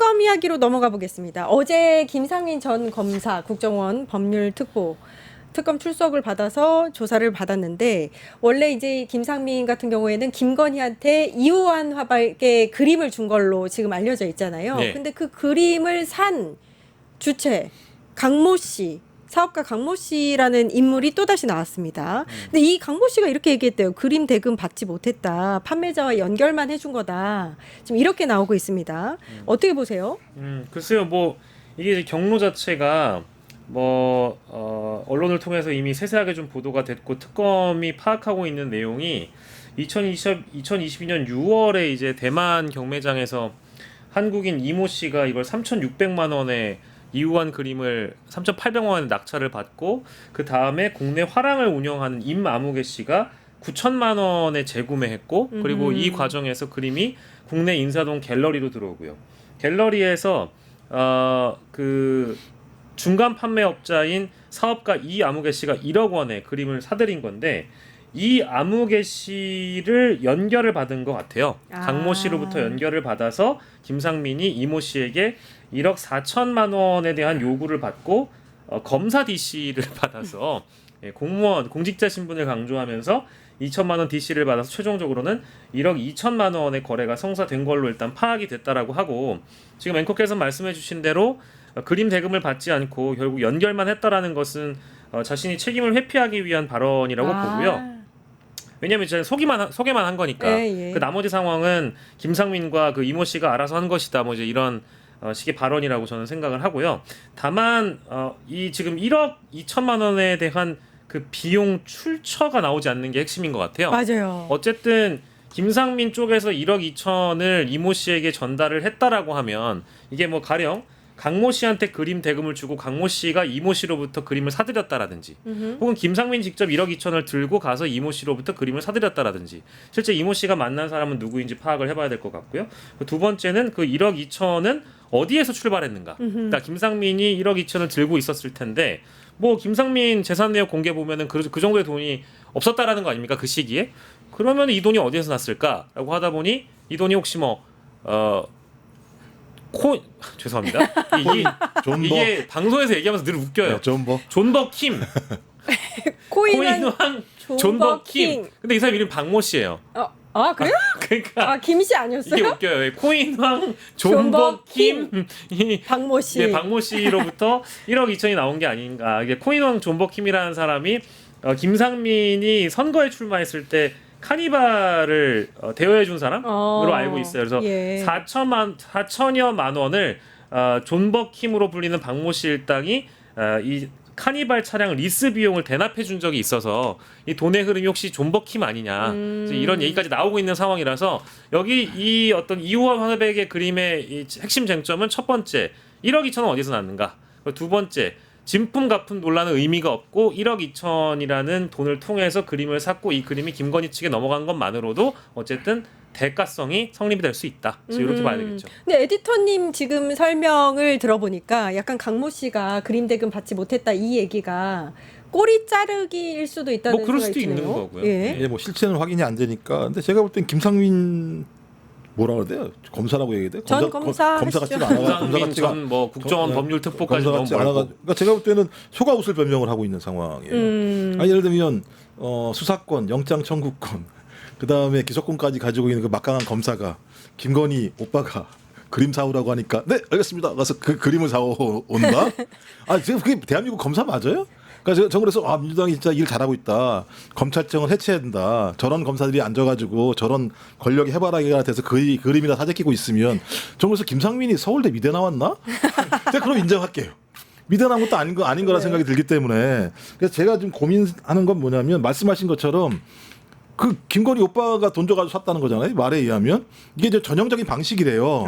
특검 이야기로 넘어가 보겠습니다. 어제 김상민 전 검사 국정원 법률특보 특검 출석을 받아서 조사를 받았는데 원래 이제 김상민 같은 경우에는 김건희한테 이호환 화백의 그림을 준 걸로 지금 알려져 있잖아요. 네. 근데 그 그림을 산 주체 강모 씨 사업가 강모 씨라는 인물이 또다시 나왔습니다. 근데 이 강모 씨가 이렇게 얘기했대요. 그림 대금 받지 못했다. 판매자와 연결만 해준 거다. 지금 이렇게 나오고 있습니다. 어떻게 보세요? 글쎄요, 뭐 이게 경로 자체가 언론을 통해서 이미 세세하게 좀 보도가 됐고 특검이 파악하고 있는 내용이 2022년 6월에 이제 대만 경매장에서 한국인 이모 씨가 이걸 3,600만 원에 이후한 그림을 3,800만 원에 낙찰을 받고 그 다음에 국내 화랑을 운영하는 임아무개 씨가 9천만 원에 재구매했고 그리고 이 과정에서 그림이 국내 인사동 갤러리로 들어오고요. 갤러리에서 그 중간 판매업자인 사업가 이아무개 씨가 1억 원에 그림을 사들인 건데 이 아무개 씨를 연결을 받은 것 같아요. 강모 씨로부터 연결을 받아서 김상민이 이모 씨에게 1억 4천만 원에 대한 요구를 받고 검사 DC를 받아서 공무원 공직자 신분을 강조하면서 2천만 원 DC를 받아서 최종적으로는 1억 2천만 원의 거래가 성사된 걸로 일단 파악이 됐다라고 하고 지금 앵커께서 말씀해 주신 대로 그림 대금을 받지 않고 결국 연결만 했다라는 것은 자신이 책임을 회피하기 위한 발언이라고 보고요. 왜냐하면 이제 소개만 한 거니까 예. 그 나머지 상황은 김상민과 그 이모 씨가 알아서 한 것이다. 뭐 이제 이런 식의 발언이라고 저는 생각을 하고요. 다만 이 지금 1억 2천만 원에 대한 그 비용 출처가 나오지 않는 게 핵심인 것 같아요. 맞아요. 어쨌든 김상민 쪽에서 1억 2천을 이모 씨에게 전달을 했다라고 하면 이게 뭐 가령 강모 씨한테 그림 대금을 주고 강모 씨가 이모 씨로부터 그림을 사들였다라든지 혹은 김상민이 직접 1억 2천을 들고 가서 이모 씨로부터 그림을 사들였다라든지 실제 이모 씨가 만난 사람은 누구인지 파악을 해봐야 될 것 같고요. 두 번째는 그 1억 2천은 어디에서 출발했는가. 그러니까 김상민이 1억 2천을 들고 있었을 텐데 뭐 김상민 재산 내역 공개 보면은 그 정도의 돈이 없었다라는 거 아닙니까? 그 시기에. 그러면 이 돈이 어디에서 났을까라고 하다 보니 이 돈이 혹시 죄송합니다. 이게 방송에서 얘기하면서 늘 웃겨요. 네, 존버 킴. 코인왕 존버 킴. 근데 이 사람 이름 박모 씨예요. 그래요? 그러니까 김 씨 아니었어요? 이게 웃겨요. 코인왕 존버 킴. 박모 씨. 네, 박모 씨로부터 1억 2천이 나온 게 아닌가. 이게 코인왕 존버 킴이라는 사람이 김상민이 선거에 출마했을 때 카니발을 대여해 준 사람으로 알고 있어요. 그래서 4천여만 원을 존버 킴으로 불리는 박모 씨 일당이 이 카니발 차량 리스 비용을 대납해 준 적이 있어서 이 돈의 흐름이 혹시 존버 킴 아니냐 이런 얘기까지 나오고 있는 상황이라서 여기 이 어떤 이호환 화백의 그림의 이 핵심 쟁점은 첫 번째 1억 2천은 어디서 났는가, 두 번째 진품 가품 논란은 의미가 없고 1억 2천이라는 돈을 통해서 그림을 샀고 이 그림이 김건희 측에 넘어간 것만으로도 어쨌든 대가성이 성립이 될 수 있다. 그래서 이렇게 봐야 되겠죠. 근데 에디터님 지금 설명을 들어보니까 약간 강모 씨가 그림 대금 받지 못했다 이 얘기가 꼬리 자르기일 수도 있다는 그럴 생각이 수도 드네요. 있는 거고요. 예. 뭐 실체는 확인이 안 되니까. 근데 제가 볼 땐 김상민 뭐라 그래요? 검사라고 얘기해야 돼요? 전 검사 같지가 않아. 김상민 전 국정원 법률특보까지 너무 멀고. 그러니까 제가 볼 때는 속아웃을 변명을 하고 있는 상황이에요. 예를 들면 수사권, 영장 청구권, 그 다음에 기소권까지 가지고 있는 그 막강한 검사가 김건희 오빠가 그림 사오라고 하니까 네 알겠습니다. 가서 그 그림을 사온다. 지금 그게 대한민국 검사 맞아요? 그러니까 저 그래서 민주당이 진짜 일 잘하고 있다. 검찰청을 해체해야 된다. 저런 검사들이 앉아가지고 저런 권력의 해바라기가 돼서 그림이나 사재끼고 있으면 저 그래서 김상민이 서울대 미대 나왔나? 제가 그럼 인정할게요. 미대 나온 것도 아닌 거라 생각이 들기 때문에 그래서 제가 지금 고민하는 건 뭐냐면 말씀하신 것처럼 그 김건희 오빠가 돈 줘가지고 샀다는 거잖아요. 말에 의하면 이게 이제 전형적인 방식이래요.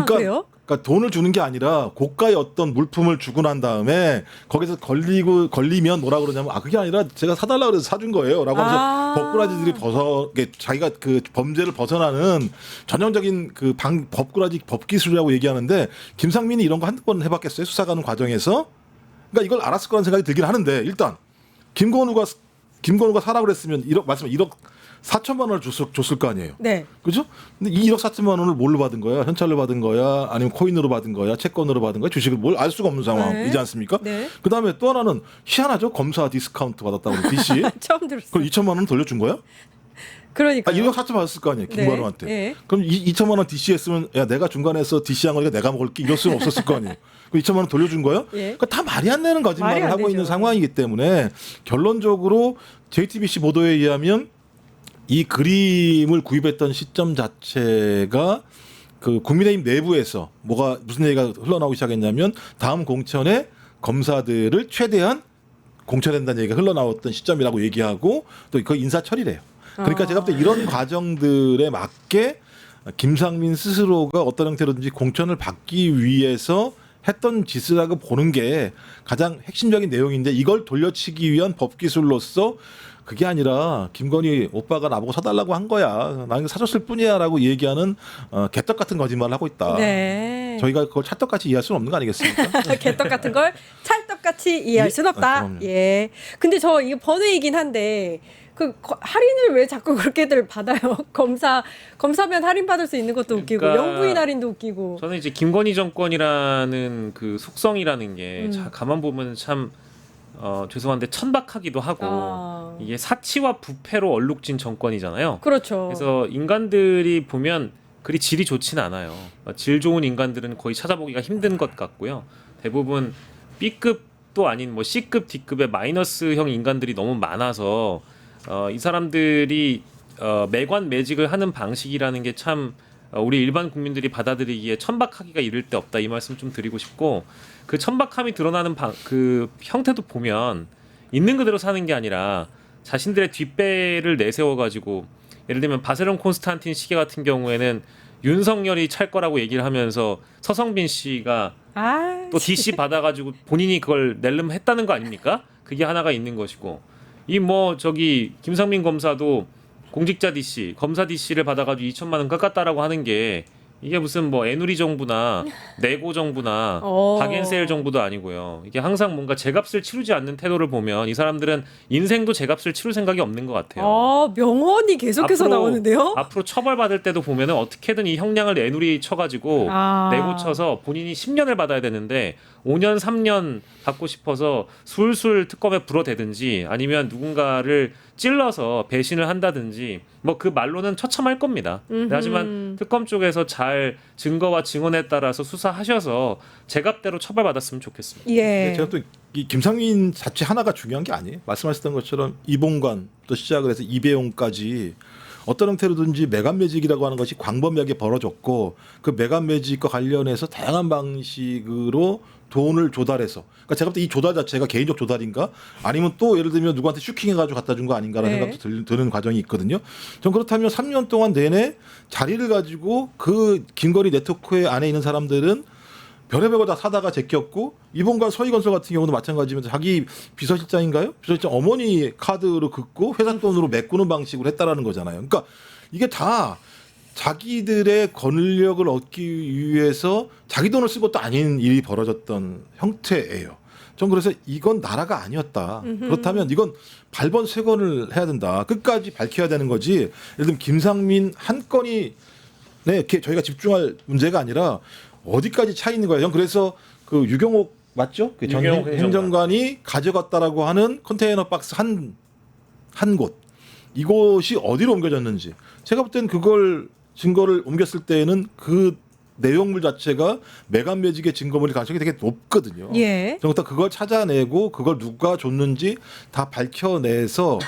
그래요? 그러니까 돈을 주는 게 아니라 고가의 어떤 물품을 주고 난 다음에 거기서 걸리면 뭐라 그러냐면 그게 아니라 제가 사달라고 해서 사준 거예요라고 하면서 법꾸라지들이 자기가 그 범죄를 벗어나는 전형적인 그 법꾸라지 법기술이라고 얘기하는데 김상민이 이런 거 한두 번 해봤겠어요? 수사가는 과정에서? 그러니까 이걸 알았을 거라는 생각이 들긴 하는데 일단 김건우가 사라고 그랬으면 1억 4천만 원을 줬을 거 아니에요. 네. 그죠? 근데 이 1억 4천만 원을 뭘로 받은 거야? 현찰로 받은 거야? 아니면 코인으로 받은 거야? 채권으로 받은 거야? 주식을 뭘 알 수가 없는 상황이지 않습니까? 네. 그다음에 또 하나는 희한하죠. 검사 디스카운트 받았다고 DC. 처음 들었어요. 그럼 2천만 원 돌려준 거야? 그러니까. 1억 4천 받았을 거 아니에요. 김관우한테. 네. 그럼 2천만 원 DC 했으면 야 내가 중간에서 DC 한 거니까 내가 먹을게 이럴 수는 없었을 거 아니에요. 그 2천만 원 돌려준 거예요? 예. 그러니까 다 말이 안 되는 말이 거짓말을 안 하고 되죠. 있는 상황이기 때문에 결론적으로 JTBC 보도에 의하면 이 그림을 구입했던 시점 자체가 그 국민의힘 내부에서 뭐가 무슨 얘기가 흘러나오기 시작했냐면 다음 공천에 검사들을 최대한 공천한다는 얘기가 흘러나왔던 시점이라고 얘기하고 또 그 인사 처리래요. 그러니까 제가 볼 때 이런 과정들에 맞게 김상민 스스로가 어떤 형태로든지 공천을 받기 위해서 했던 짓이라고 보는 게 가장 핵심적인 내용인데 이걸 돌려치기 위한 법기술로서 그게 아니라 김건희 오빠가 나보고 사달라고 한 거야. 나 이거 사줬을 뿐이야라고 얘기하는 개떡 같은 거짓말을 하고 있다. 네. 저희가 그걸 찰떡같이 이해할 수는 없는 거 아니겠습니까? 개떡 같은 걸 찰떡같이 이해할 순 없다. 그럼요. 예. 근데 저 이거 번외이긴 한데 그 할인을 왜 자꾸 그렇게들 받아요? 검사면 할인 받을 수 있는 것도 웃기고 그러니까 영부인 할인도 웃기고. 저는 이제 김건희 정권이라는 그 속성이라는 게 가만 보면 참 죄송한데 천박하기도 하고 이게 사치와 부패로 얼룩진 정권이잖아요. 그렇죠. 그래서 인간들이 보면 그리 질이 좋진 않아요. 질 좋은 인간들은 거의 찾아보기가 힘든 것 같고요. 대부분 B급도 아닌 뭐 C급, D급의 마이너스형 인간들이 너무 많아서 이 사람들이 매관 매직을 하는 방식이라는 게 참 우리 일반 국민들이 받아들이기에 천박하기가 이를 데 없다 이 말씀 좀 드리고 싶고 그 천박함이 드러나는 그 형태도 보면 있는 그대로 사는 게 아니라 자신들의 뒷배를 내세워 가지고 예를 들면 바세론 콘스탄틴 시계 같은 경우에는 윤석열이 찰 거라고 얘기를 하면서 서성빈 씨가 또 DC 받아가지고 본인이 그걸 낼름 했다는 거 아닙니까? 그게 하나가 있는 것이고 이 뭐 저기 김상민 검사도 공직자 DC, 검사 DC를 받아가지고 2천만 원 깎았다라고 하는 게 이게 무슨 뭐 애누리 정부나 내고 정부나 박앤세일 정부도 아니고요. 이게 항상 뭔가 제값을 치르지 않는 태도를 보면 이 사람들은 인생도 제값을 치를 생각이 없는 것 같아요. 명언이 계속해서 나오는데요. 앞으로 처벌받을 때도 보면은 어떻게든 이 형량을 애누리 쳐가지고 내고 쳐서 본인이 10년을 받아야 되는데 5년, 3년 받고 싶어서 술술 특검에 불어대든지 아니면 누군가를 찔러서 배신을 한다든지 뭐 그 말로는 처참할 겁니다. 하지만 특검 쪽에서 잘 증거와 증언에 따라서 수사하셔서 제값대로 처벌받았으면 좋겠습니다. 예. 제가 또 이 김상민 자체 하나가 중요한 게 아니에요. 말씀하셨던 것처럼 이봉관부터 시작을 해서 이배용까지 어떤 형태로든지 매간 매직이라고 하는 것이 광범위하게 벌어졌고 그 매간 매직과 관련해서 다양한 방식으로 돈을 조달해서 그러니까 제가 볼 때 이 조달 자체가 개인적 조달인가 아니면 또 예를 들면 누구한테 슈킹해가지고 갖다 준 거 아닌가라는 생각도 드는 과정이 있거든요. 전 그렇다면 3년 동안 내내 자리를 가지고 그 김건희 네트워크 안에 있는 사람들은 별의별 거 다 사다가 제꼈고 이봉관 서희건설 같은 경우도 마찬가지면 자기 비서실장인가요? 비서실장 어머니 카드로 긋고 회사 돈으로 메꾸는 방식으로 했다라는 거잖아요. 그러니까 이게 다 자기들의 권력을 얻기 위해서 자기 돈을 쓰고 또 아닌 일이 벌어졌던 형태예요. 전 그래서 이건 나라가 아니었다. 그렇다면 이건 발본색원을 해야 된다. 끝까지 밝혀야 되는 거지. 예를 들면 김상민 한 건이 이렇게 저희가 집중할 문제가 아니라 어디까지 차 있는 거예요. 전 그래서 그 유경옥 맞죠? 그 전 유경옥 행정관이 가져갔다라고 하는 컨테이너 박스 한 곳. 이곳이 어디로 옮겨졌는지. 제가 볼 땐 그걸 증거를 옮겼을 때에는 그 내용물 자체가 매간 매직의 증거물일 가능성이 되게 높거든요. 예. 그러니까 그걸 찾아내고 그걸 누가 줬는지 다 밝혀내서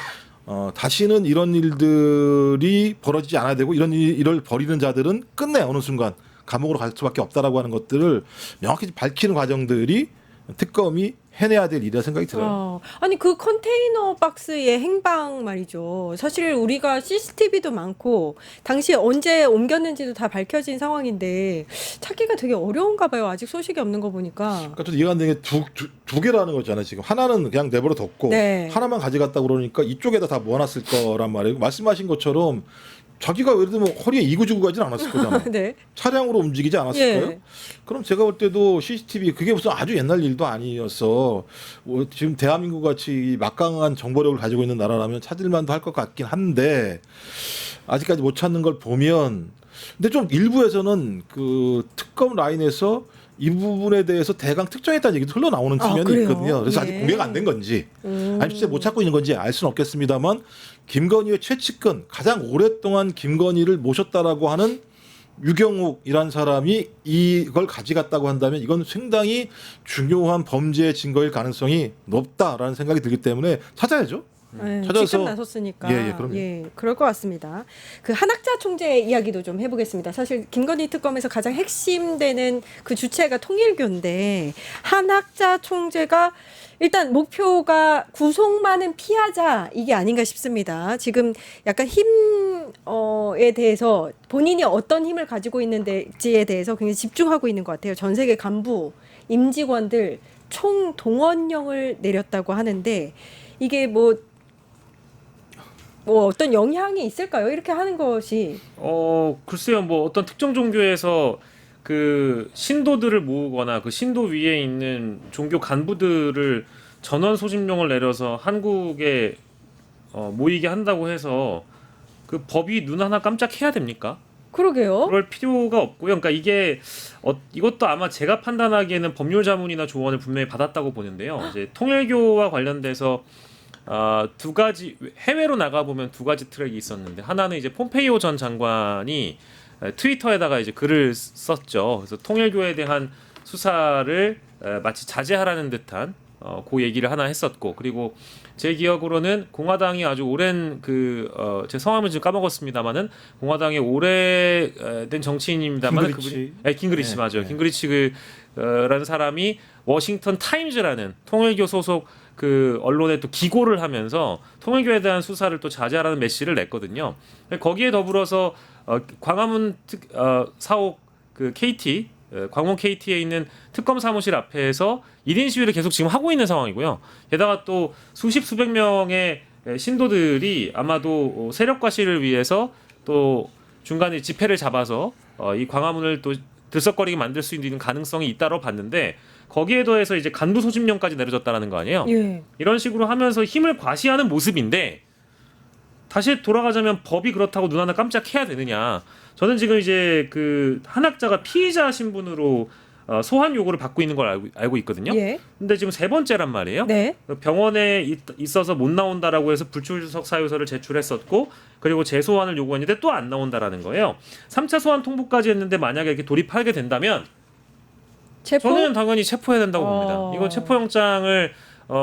다시는 이런 일들이 벌어지지 않아야 되고 이런 일을 벌이는 자들은 끝내 어느 순간 감옥으로 갈 수밖에 없다라고 하는 것들을 명확히 밝히는 과정들이 특검이 해내야 될 일이라 생각이 들어요. 아니 그 컨테이너 박스의 행방 말이죠. 사실 우리가 CCTV도 많고 당시에 언제 옮겼는지도 다 밝혀진 상황인데 찾기가 되게 어려운가 봐요. 아직 소식이 없는 거 보니까. 그러니까 좀 이해가 안 되는 게 두 개라는 거잖아요. 지금 하나는 그냥 내버려 뒀고 네. 하나만 가져갔다 그러니까 이쪽에다 다 모아놨을 거란 말이에요. 말씀하신 것처럼 자기가 예를 들면 허리에 이고 지고 가진 않았을 거잖아. 네. 차량으로 움직이지 않았을까요? 예. 그럼 제가 볼 때도 CCTV 그게 무슨 아주 옛날 일도 아니었어. 지금 대한민국 같이 이 막강한 정보력을 가지고 있는 나라라면 찾을만도 할 것 같긴 한데 아직까지 못 찾는 걸 보면 근데 좀 일부에서는 그 특검 라인에서 이 부분에 대해서 대강 특정했다는 얘기도 흘러나오는 측면이 그래요? 있거든요. 그래서 아직 예. 공개가 안 된 건지 아니면 진짜 못 찾고 있는 건지 알 수는 없겠습니다만 김건희의 최측근 가장 오랫동안 김건희를 모셨다라고 하는 유경욱이란 사람이 이걸 가져갔다고 한다면 이건 상당히 중요한 범죄의 증거일 가능성이 높다라는 생각이 들기 때문에 찾아야죠. 네, 찾아서- 직접 나섰으니까 예, 그럼요. 그럴 것 같습니다. 그 한학자 총재 이야기도 좀 해보겠습니다. 사실 김건희 특검에서 가장 핵심되는 그 주체가 통일교인데 한학자 총재가 일단 목표가 구속만은 피하자 이게 아닌가 싶습니다. 지금 약간 힘에 대해서 본인이 어떤 힘을 가지고 있는지에 대해서 굉장히 집중하고 있는 것 같아요. 전 세계 간부, 임직원들 총 동원령을 내렸다고 하는데 이게 뭐 어떤 영향이 있을까요? 이렇게 하는 것이. 글쎄요. 뭐 어떤 특정 종교에서 그 신도들을 모으거나 그 신도 위에 있는 종교 간부들을 전원 소집령을 내려서 한국에 모이게 한다고 해서 그 법이 눈 하나 깜짝해야 됩니까? 그러게요. 그럴 필요가 없고요. 그러니까 이게 이것도 아마 제가 판단하기에는 법률 자문이나 조언을 분명히 받았다고 보는데요. 이제 통일교와 관련돼서 두 가지 해외로 나가 보면 두 가지 트랙이 있었는데 하나는 이제 폼페이오 전 장관이 트위터에다가 이제 글을 썼죠. 그래서 통일교에 대한 수사를 마치 자제하라는 듯한 그 얘기를 하나 했었고 그리고 제 기억으로는 공화당이 아주 오랜 제 성함을 지금 까먹었습니다만은 공화당의 오래된 정치인입니다만 깅그리치 맞아요. 네. 깅그리치 라는 사람이 워싱턴 타임즈라는 통일교 소속 그 언론에 또 기고를 하면서 통일교에 대한 수사를 또 자제하라는 메시지를 냈거든요. 거기에 더불어서 광화문 사옥 그 KT 광원 KT에 있는 특검 사무실 앞에서 1인 시위를 계속 지금 하고 있는 상황이고요. 게다가 또 수백 명의 신도들이 아마도 세력 과시를 위해서 또 중간에 집회를 잡아서 이 광화문을 또 들썩거리게 만들 수 있는 가능성이 있다고 봤는데 거기에 더해서 이제 간부 소집령까지 내려졌다라는 거 아니에요. 예. 이런 식으로 하면서 힘을 과시하는 모습인데 다시 돌아가자면 법이 그렇다고 눈 하나 깜짝해야 되느냐. 저는 지금 이제 그 한학자가 피의자 신분으로 소환 요구를 받고 있는 걸 알고 있거든요. 예. 근데 지금 세 번째란 말이에요. 네. 병원에 있어서 못 나온다라고 해서 불출석 사유서를 제출했었고 그리고 재소환을 요구했는데 또 안 나온다라는 거예요. 3차 소환 통보까지 했는데 만약에 이렇게 돌입하게 된다면 체포? 저는 당연히 체포해야 된다고 봅니다. 이건 체포영장을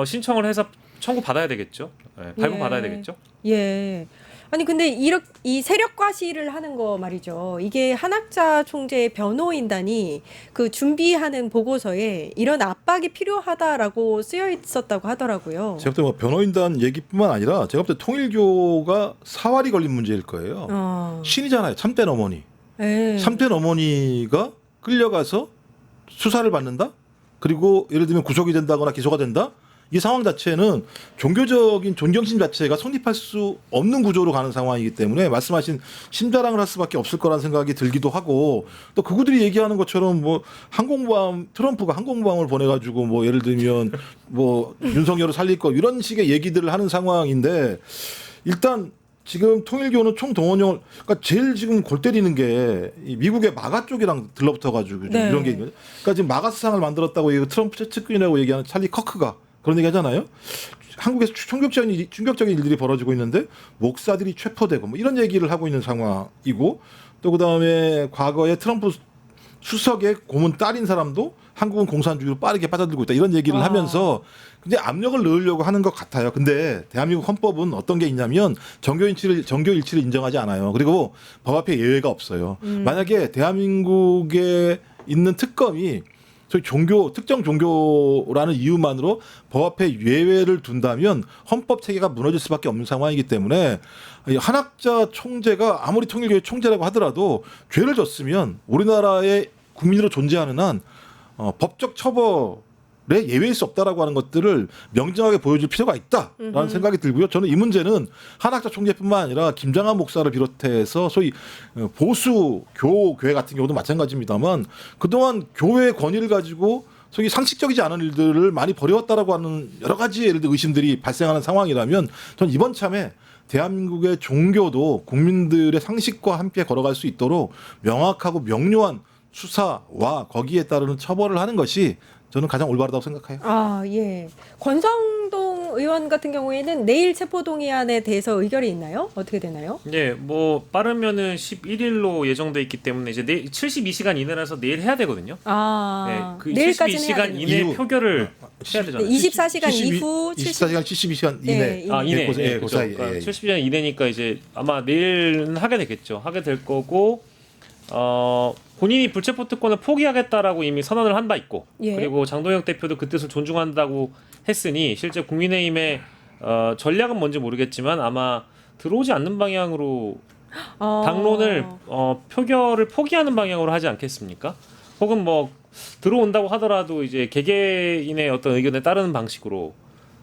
신청을 해서 청구 받아야 되겠죠. 발부 예. 받아야 되겠죠. 예. 아니 근데 이 세력 과시를 하는 거 말이죠. 이게 한학자 총재의 변호인단이 그 준비하는 보고서에 이런 압박이 필요하다라고 쓰여 있었다고 하더라고요. 제가 볼 때 뭐 변호인단 얘기뿐만 아니라 제가 볼 때 통일교가 사활이 걸린 문제일 거예요. 신이잖아요. 참된 어머니. 예. 참된 어머니가 끌려가서 수사를 받는다? 그리고 예를 들면 구속이 된다거나 기소가 된다? 이 상황 자체는 종교적인 존경심 자체가 성립할 수 없는 구조로 가는 상황이기 때문에 말씀하신 심자랑을 할 수밖에 없을 거라는 생각이 들기도 하고 또 그들이 얘기하는 것처럼 뭐 항공모함 트럼프가 항공모함을 보내가지고 뭐 예를 들면 뭐 윤석열을 살릴 거 이런 식의 얘기들을 하는 상황인데 일단 지금 통일교는 총동원령을 그러니까 제일 지금 골 때리는 게 이 미국의 마가 쪽이랑 들러붙어가지고 네. 이런 게 있거든요. 그러니까 지금 마가 수상을 만들었다고 얘기 트럼프 최측근이라고 얘기하는 찰리 커크가 그런 얘기 하잖아요. 한국에서 충격적인 일들이 벌어지고 있는데 목사들이 체포되고 뭐 이런 얘기를 하고 있는 상황이고 또 그다음에 과거에 트럼프 수석의 고문 딸인 사람도 한국은 공산주의로 빠르게 빠져들고 있다 이런 얘기를 하면서 굉장히 압력을 넣으려고 하는 것 같아요. 근데 대한민국 헌법은 어떤 게 있냐면 정교 일치를 인정하지 않아요. 그리고 법 앞에 예외가 없어요. 만약에 대한민국에 있는 특검이 저희 특정 종교라는 이유만으로 법 앞에 예외를 둔다면 헌법 체계가 무너질 수밖에 없는 상황이기 때문에 한학자 총재가 아무리 통일교의 총재라고 하더라도 죄를 졌으면 우리나라의 국민으로 존재하는 한 법적 처벌 예외일 수 없다라고 하는 것들을 명정하게 보여줄 필요가 있다라는 생각이 들고요. 저는 이 문제는 한학자 총재뿐만 아니라 김장한 목사를 비롯해서 소위 보수 교회 같은 경우도 마찬가지입니다만 그동안 교회의 권위를 가지고 소위 상식적이지 않은 일들을 많이 벌여왔다라고 하는 여러 가지 예를 들어 의심들이 발생하는 상황이라면 전 이번 참에 대한민국의 종교도 국민들의 상식과 함께 걸어갈 수 있도록 명확하고 명료한 수사와 거기에 따르는 처벌을 하는 것이 저는 가장 올바르다고 생각해요. 아, 예. 권성동 의원 같은 경우에는 내일 체포동의안에 대해서 의결이 있나요? 어떻게 되나요? 예, 뭐 빠르면은 11일로 예정돼 있기 때문에 이제 내일 72시간 이내라서 내일 해야 되거든요. 아, 네, 그 내일까지는 해야 72시간 되는 이내 이후. 표결을 해야 되잖아요. 24시간 72 이후 24시간 72시간 이내. 네, 아, 이내. 그 네, 그 사이. 그러니까 예. 70시간 이내니까 이제 아마 내일은 하게 되겠죠. 하게 될 거고 본인이 불체포 특권을 포기하겠다라고 이미 선언을 한 바 있고 예. 그리고 장동혁 대표도 그 뜻을 존중한다고 했으니 실제 국민의힘의 전략은 뭔지 모르겠지만 아마 들어오지 않는 방향으로 당론을 표결을 포기하는 방향으로 하지 않겠습니까? 혹은 뭐 들어온다고 하더라도 이제 개개인의 어떤 의견에 따르는 방식으로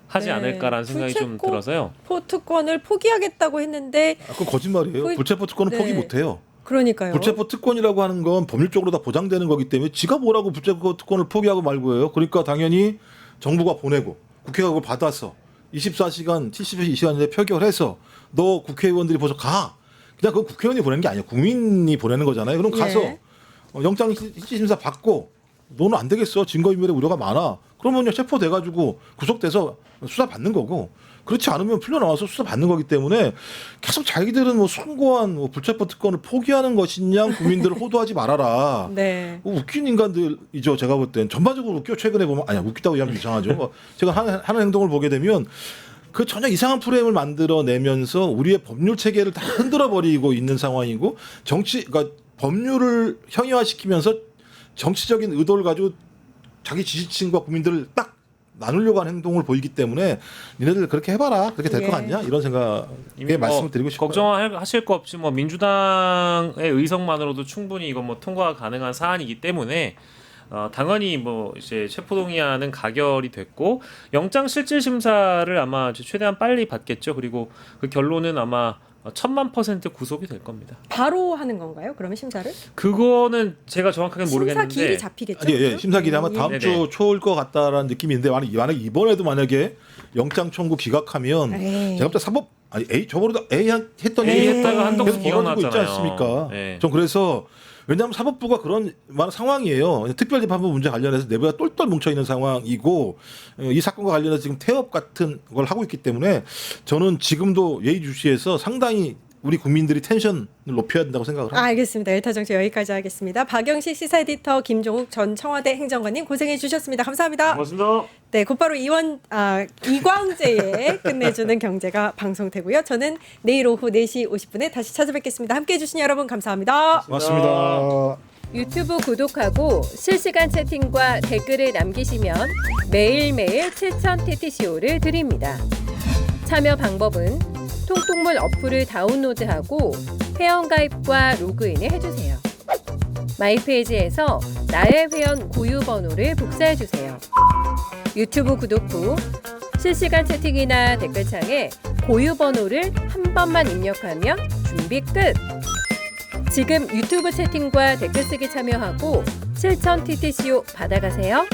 하지 네. 않을까라는 생각이 좀 불체포 들어서요. 특권을 포기하겠다고 했는데 그건 거짓말이에요. 거의- 불체포 특권은 네. 포기 못해요. 그러니까요. 불체포 특권이라고 하는 건 법률적으로 다 보장되는 거기 때문에 지가 뭐라고 불체포 특권을 포기하고 말고예요. 그러니까 당연히 정부가 보내고 국회가 그걸 받아서 24시간, 72시간 내에 표결해서 너 국회의원들이 벌써 가. 그냥 그건 국회의원이 보내는 게 아니에요. 국민이 보내는 거잖아요. 그럼 가서 예. 영장 실질심사 받고 너는 안 되겠어. 증거인멸의 우려가 많아. 그러면요 체포돼가지고 구속돼서 수사 받는 거고 그렇지 않으면 풀려 나와서 수사 받는 거기 때문에 계속 자기들은 뭐 숭고한 뭐 불체포 특권을 포기하는 것이냐 국민들을 호도하지 말아라. 네. 웃긴 인간들이죠. 제가 볼 땐 전반적으로 웃겨. 최근에 보면 아니 웃기다고 얘기하면 이상하죠. 제가 하는 행동을 보게 되면 그 전혀 이상한 프레임을 만들어내면서 우리의 법률 체계를 다 흔들어 버리고 있는 상황이고 그러니까 법률을 형이화시키면서 정치적인 의도를 가지고 자기 지지층과 국민들을 딱 나누려고 하는 행동을 보이기 때문에 니네들 그렇게 해봐라. 그렇게 될 것 예. 같냐? 이런 생각에 이미 말씀을 드리고 싶어요. 걱정하실 거 없지 뭐 민주당의 의석만으로도 충분히 이건 뭐 통과가 가능한 사안이기 때문에 당연히 뭐 이제 체포동의안은 가결이 됐고 영장 실질 심사를 아마 최대한 빨리 받겠죠. 그리고 그 결론은 아마 1000% 구속이 될 겁니다. 바로 하는 건가요? 그러면 심사를? 그거는 제가 정확하게 심사 모르겠는데 기일이 잡히겠죠? 아니, 예, 심사기일이 아마 다음 네네. 주 초일 것 같다라는 느낌이 있는데 만약 이번에도 만약에 영장 청구 기각하면 에이. 제가 볼 때 사법 아니 A 저번에도 A 했더니 에이 했다가 한덕수 계속 벌어지고 있지 기각났잖아요. 않습니까? 네. 전 그래서 왜냐하면 사법부가 그런 상황이에요. 특별재판부 문제 관련해서 내부가 똘똘 뭉쳐 있는 상황이고 이 사건과 관련해서 지금 태업 같은 걸 하고 있기 때문에 저는 지금도 예의주시해서 상당히 우리 국민들이 텐션을 높여야 된다고 생각을 합니다. 알겠습니다. 엘타정치 여기까지 하겠습니다. 박영식 시사 에디터 김종욱 전 청와대 행정관님 고생해 주셨습니다. 감사합니다. 고맙습니다. 네, 곧바로 이광재의 끝내주는 경제가 방송되고요. 저는 내일 오후 4시 50분에 다시 찾아뵙겠습니다. 함께해 주신 여러분 감사합니다. 고맙습니다. 유튜브 구독하고 실시간 채팅과 댓글을 남기시면 매일매일 7,000TTCO를 드립니다. 참여 방법은 통통물 어플을 다운로드하고 회원가입과 로그인을 해주세요. 마이페이지에서 나의 회원 고유 번호를 복사해주세요. 유튜브 구독 후 실시간 채팅이나 댓글창에 고유 번호를 한 번만 입력하면 준비 끝! 지금 유튜브 채팅과 댓글 쓰기 참여하고 7,000TTCO 받아가세요.